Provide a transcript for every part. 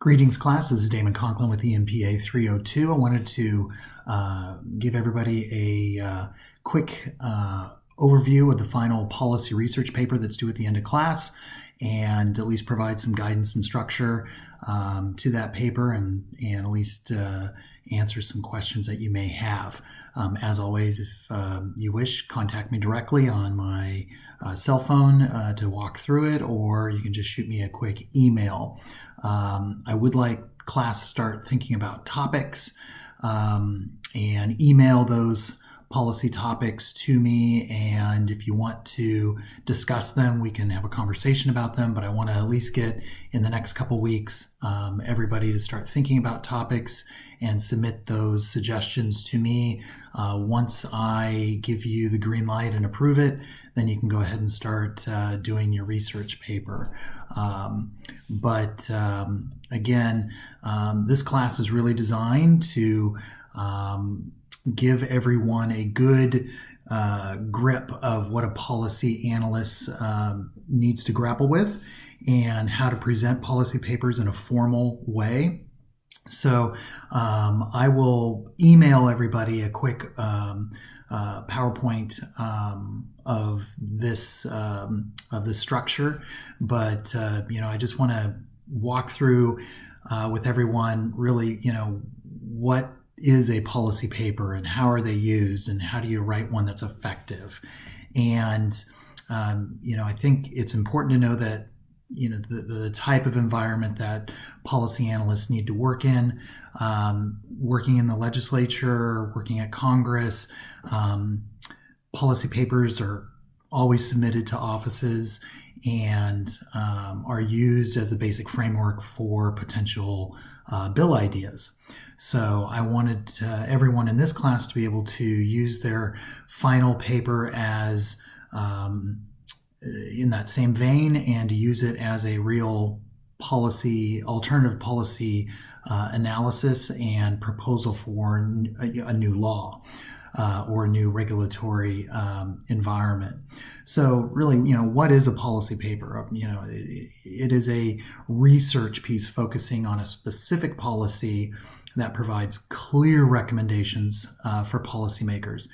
Greetings, class. This is Damon Conklin with EMPA 302. I wanted to give everybody a quick overview of the final policy research paper that's due at the end of class, and at least provide some guidance and structure to that paper, and at least answer some questions that you may have. As always, if you wish, contact me directly on my cell phone to walk through it, or you can just shoot me a quick email. I would like class to start thinking about topics and email those policy topics to me, and if you want to discuss them, we can have a conversation about them, but I want to at least get, in the next couple weeks, everybody to start thinking about topics and submit those suggestions to me. Once I give you the green light and approve it, then you can go ahead and start doing your research paper. Again, this class is really designed to give everyone a good grip of what a policy analyst needs to grapple with and how to present policy papers in a formal way. So I will email everybody a quick PowerPoint of this structure, but I just want to walk through with everyone really, what is a policy paper and how are they used and how do you write one that's effective. And I think it's important to know that the type of environment that policy analysts need to work in, working in the legislature, working at Congress. Policy papers are always submitted to offices and are used as a basic framework for potential bill ideas. So I wanted everyone in this class to be able to use their final paper as in that same vein, and to use it as a real alternative policy analysis and proposal for a new law or a new regulatory environment. So really, what is a policy paper? It is a research piece focusing on a specific policy that provides clear recommendations for policymakers.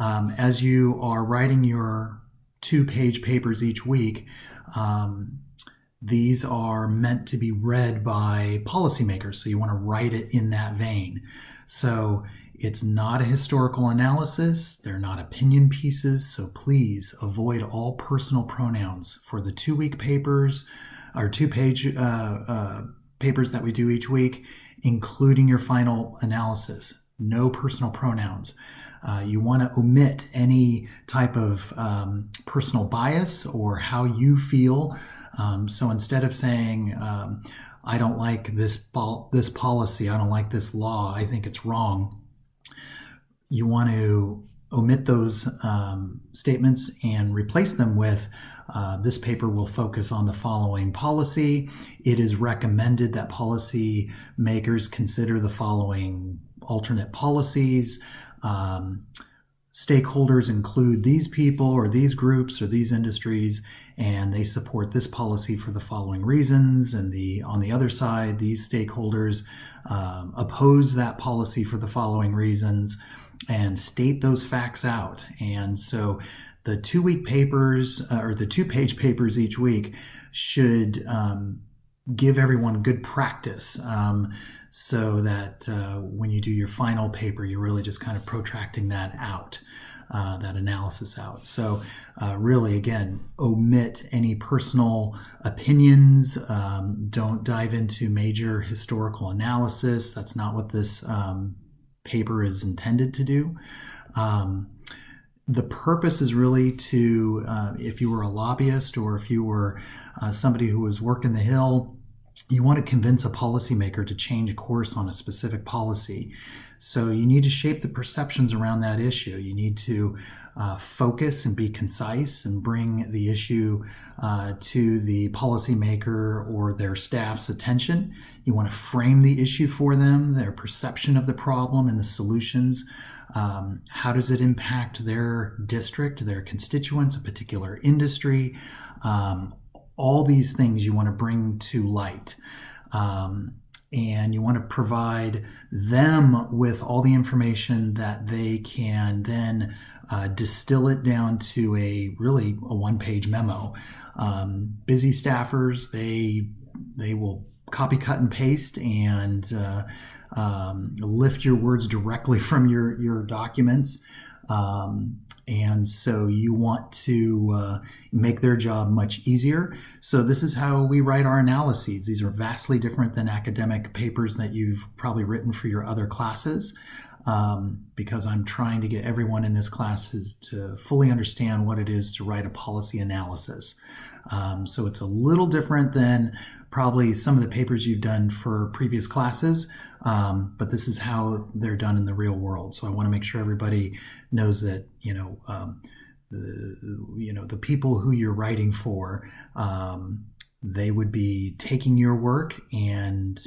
As you are writing your 2-page papers each week, these are meant to be read by policymakers, so you want to write it in that vein. So it's not a historical analysis, they're not opinion pieces, so please avoid all personal pronouns for the 2-week papers, or 2-page papers that we do each week, including your final analysis. No personal pronouns. You want to omit any type of personal bias or how you feel. So instead of saying, I don't like this policy, I don't like this law, I think it's wrong, you want to omit those statements and replace them with, this paper will focus on the following policy. It is recommended that policy makers consider the following alternate policies. Stakeholders include these people or these groups or these industries, and they support this policy for the following reasons. And on the other side, these stakeholders oppose that policy for the following reasons, and state those facts out. And so the 2-week papers, or the 2-page papers each week, should give everyone good practice, so that when you do your final paper, you're really just kind of protracting that out, that analysis out. So really, again, omit any personal opinions. Don't dive into major historical analysis. That's not what this paper is intended to do. The purpose is really to, if you were a lobbyist or if you were somebody who was working the Hill, you want to convince a policymaker to change course on a specific policy. So you need to shape the perceptions around that issue. You need to focus and be concise and bring the issue to the policymaker or their staff's attention. You want to frame the issue for them, their perception of the problem and the solutions. How does it impact their district, their constituents, a particular industry? All these things you want to bring to light. and you want to provide them with all the information that they can then distill it down to a one-page memo. Busy staffers, they will copy, cut, and paste and lift your words directly from your documents. And so you want to make their job much easier. So this is how we write our analyses. These are vastly different than academic papers that you've probably written for your other classes, because I'm trying to get everyone in this class to fully understand what it is to write a policy analysis. So it's a little different than probably some of the papers you've done for previous classes, but this is how they're done in the real world. So I want to make sure everybody knows that, the people who you're writing for, they would be taking your work and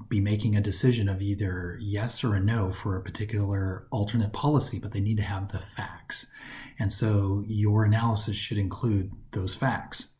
be making a decision of either yes or a no for a particular alternate policy, but they need to have the facts. And so your analysis should include those facts.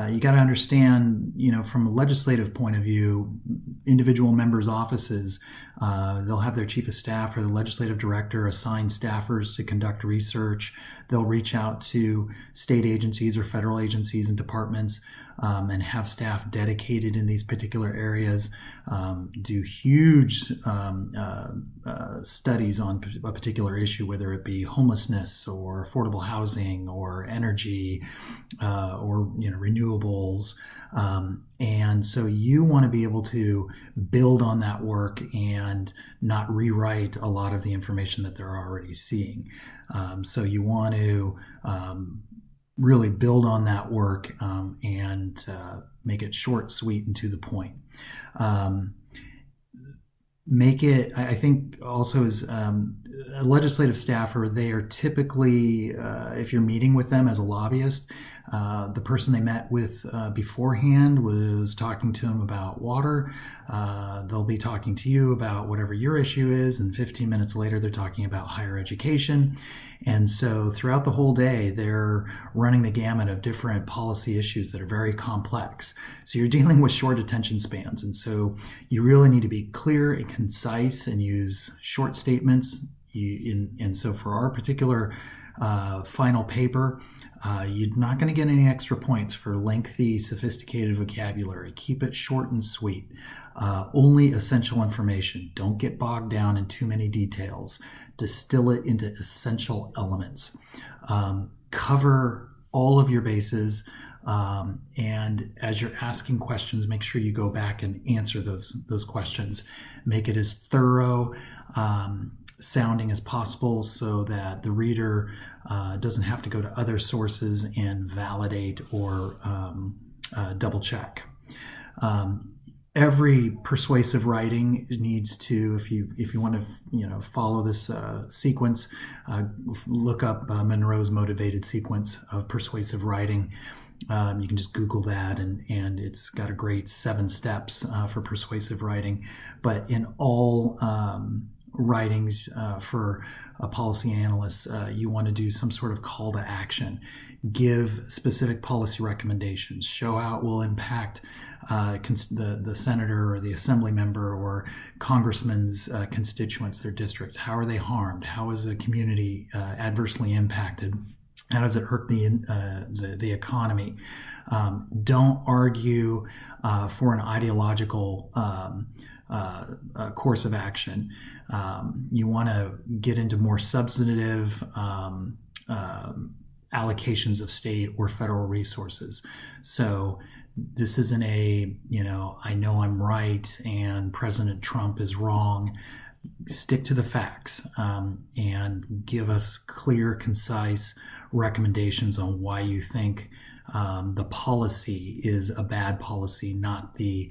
You got to understand, from a legislative point of view, individual members' offices, they'll have their chief of staff or the legislative director assign staffers to conduct research. They'll reach out to state agencies or federal agencies and departments and have staff dedicated in these particular areas, do huge studies on a particular issue, whether it be homelessness or affordable housing or energy or renewables. And so you want to be able to build on that work and not rewrite a lot of the information that they're already seeing. So you want to really build on that work and make it short, sweet, and to the point. Make it, I think also as a legislative staffer, they are typically, if you're meeting with them as a lobbyist, the person they met with beforehand was talking to them about water. They'll be talking to you about whatever your issue is, and 15 minutes later they're talking about higher education. And so throughout the whole day, they're running the gamut of different policy issues that are very complex. So you're dealing with short attention spans. And so you really need to be clear and concise and use short statements. And so for our particular final paper, you're not going to get any extra points for lengthy, sophisticated vocabulary. Keep it short and sweet. Only essential information. Don't get bogged down in too many details. Distill it into essential elements. Cover all of your bases. And as you're asking questions, make sure you go back and answer those questions. Make it as thorough sounding as possible so that the reader doesn't have to go to other sources and validate or double check. Every persuasive writing needs to, if you want to follow this sequence, look up Monroe's motivated sequence of persuasive writing. You can just Google that, and it's got a great 7 steps for persuasive writing. But in all writings for a policy analyst, you want to do some sort of call to action. Give specific policy recommendations. Show how it will impact the senator or the assembly member or congressman's constituents, their districts. How are they harmed? How is a community adversely impacted? How does it hurt the economy? Don't argue for an ideological course of action. You want to get into more substantive allocations of state or federal resources. So this isn't I know I'm right and President Trump is wrong. Stick to the facts and give us clear, concise recommendations on why you think the policy is a bad policy, not the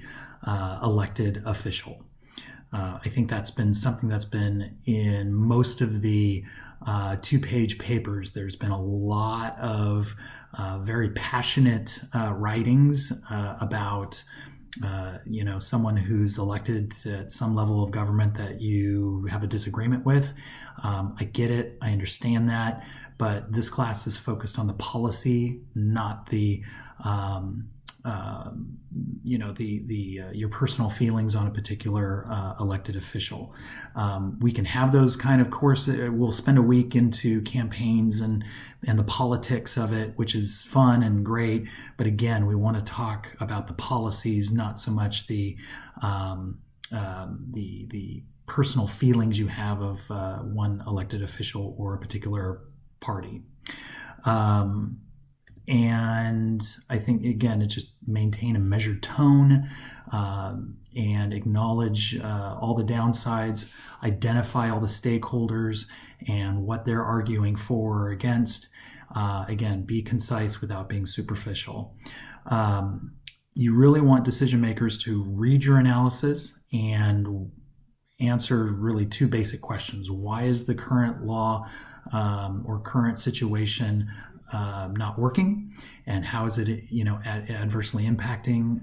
elected official. I think that's been something that's been in most of the 2-page papers. There's been a lot of very passionate writings about someone who's elected at some level of government that you have a disagreement with. I get it. I understand that. But this class is focused on the policy, not the your personal feelings on a particular elected official. We can have those kind of courses. We'll spend a week into campaigns and the politics of it, which is fun and great. But again, we want to talk about the policies, not so much the personal feelings you have of one elected official or a particular party. And I think, again, it just maintain a measured tone and acknowledge all the downsides, identify all the stakeholders and what they're arguing for or against. Again, be concise without being superficial. You really want decision makers to read your analysis and answer really two basic questions. Why is the current law or current situation not working, and how is it adversely impacting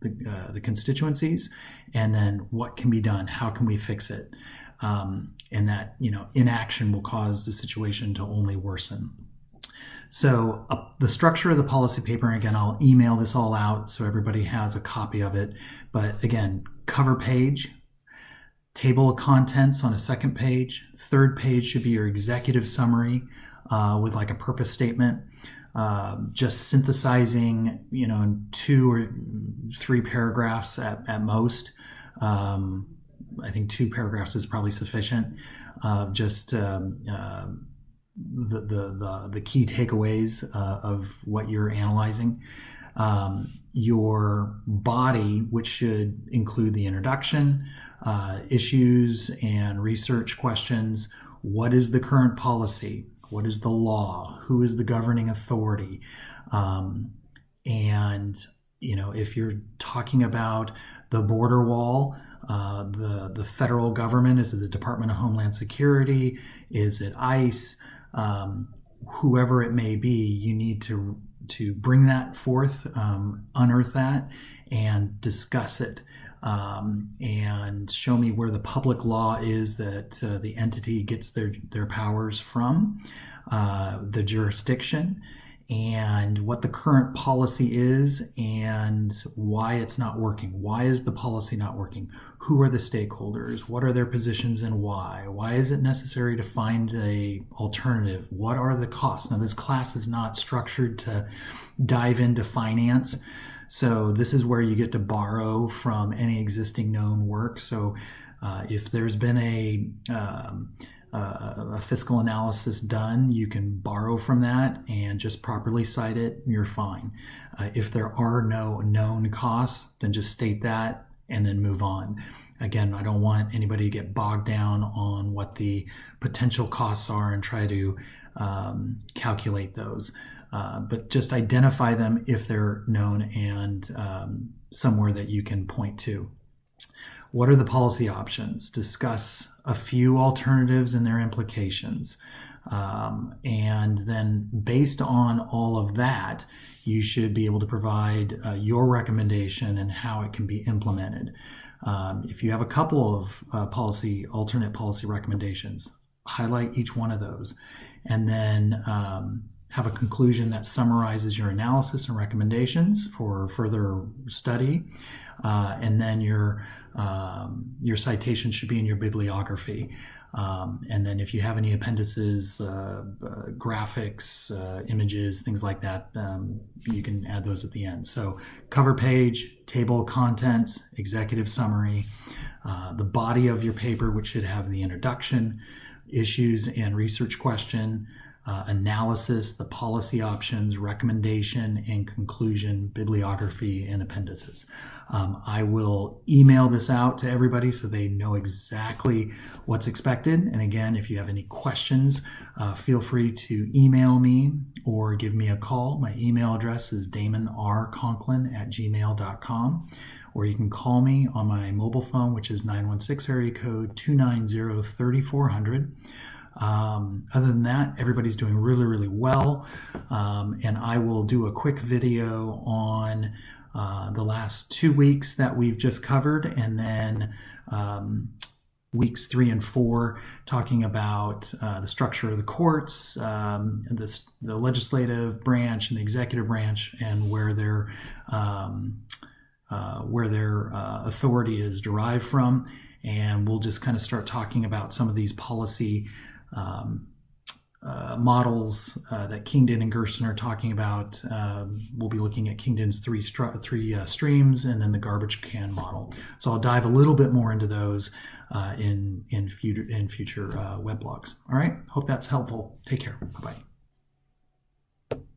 the constituencies, and then what can be done, how can we fix it, and that inaction will cause the situation to only worsen. So the structure of the policy paper, and again, I'll email this all out so everybody has a copy of it, but again, cover page, table of contents on a second page, third page should be your executive summary with like a purpose statement, just synthesizing, in 2 or 3 paragraphs at most. I think 2 paragraphs is probably sufficient. Just the key takeaways of what you're analyzing. Your body, which should include the introduction, issues and research questions. What is the current policy? What is the law? Who is the governing authority? And if you're talking about the border wall, the federal government, is it the Department of Homeland Security? Is it ICE? Whoever it may be, you need to bring that forth, unearth that, and discuss it. And show me where the public law is that the entity gets their powers from, the jurisdiction, and what the current policy is and why it's not working. Why is the policy not working? Who are the stakeholders? What are their positions and why? Why is it necessary to find an alternative? What are the costs? Now, this class is not structured to dive into finance. So this is where you get to borrow from any existing known work. So if there's been a fiscal analysis done, you can borrow from that and just properly cite it, you're fine. If there are no known costs, then just state that and then move on. Again, I don't want anybody to get bogged down on what the potential costs are and try to calculate those. But just identify them if they're known and somewhere that you can point to. What are the policy options? Discuss a few alternatives and their implications. And then based on all of that, you should be able to provide your recommendation and how it can be implemented. If you have a couple of alternate policy recommendations, highlight each one of those. And then have a conclusion that summarizes your analysis and recommendations for further study. And then your citation should be in your bibliography. And then if you have any appendices, graphics, images, things like that, you can add those at the end. So cover page, table of contents, executive summary, the body of your paper, which should have the introduction, issues and research question, analysis, the policy options, recommendation, and conclusion, bibliography, and appendices. I will email this out to everybody so they know exactly what's expected. And again, if you have any questions, feel free to email me or give me a call. My email address is damonrconklin@gmail.com, or you can call me on my mobile phone, which is 916 area code 290-3400. Other than that, everybody's doing really, really well. And I will do a quick video on the last 2 weeks that we've just covered, and then weeks 3 and 4, talking about the structure of the courts, the legislative branch and the executive branch, and where their authority is derived from. And we'll just kind of start talking about some of these policy models that Kingdon and Gersten are talking about. We'll be looking at Kingdon's three streams, and then the garbage can model. So I'll dive a little bit more into those in future web blogs. All right, hope that's helpful. Take care. Bye-bye.